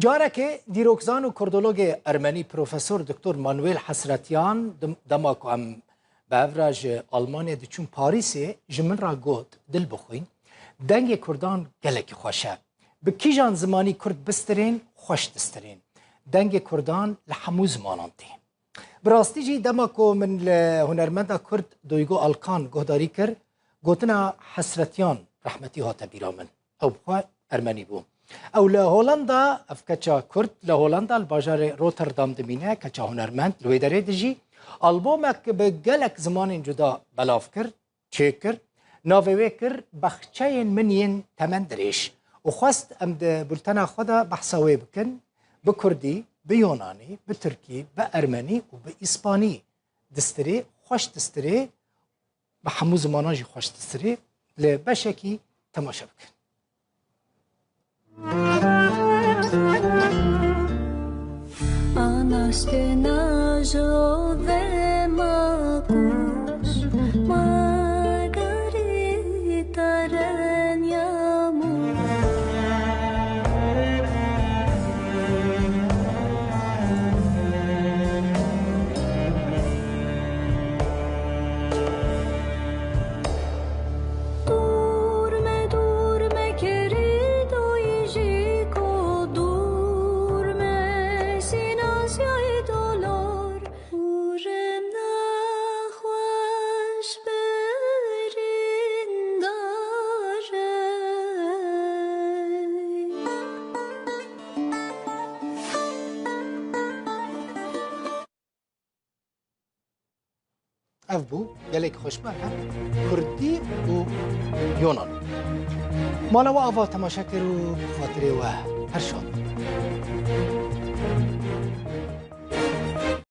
جاره که دیروکزان و کردولوگ ارمنی پروفسور دکتر مانویل حسرتیان دما که هم به اوراج آلمانیا دچون پاریسی جمن را گوت دل بخوین دنگ کردان گلک خوشه به کیجان زمانی کرد بسترین خوش دسترین دنگ کردان لحمو زمانان تین براستی جی دما که من هنرمنده کرد دویگو آلکان گهداری کر گوتنا حسرتیان رحمتی ها تبیرا من او بخواه ارمنی بو او لهولندا اف کچا کرد لهولندا الباجار روتردام دمینه کچا هنرمند لوی داره دجی البومک به گلک زمان جدا بلاف کرد چه کرد ناوی کرد بخچه منین تمن درش و خواست ام ده بلتنا خدا بحثاوی بکن به کردی به یونانی به ترکی به ارمنی و به اسپانی دستری خوش دستری به همو زماناجی خوش دستری لبشکی تماشا بکن Αναστενάζω δε μ' ακούς Μαργαρίτα ρένια μου اف بو گلک خوشبه هم کردی و یونان مالا و آوا تماشا کرو خاطره و هر شاد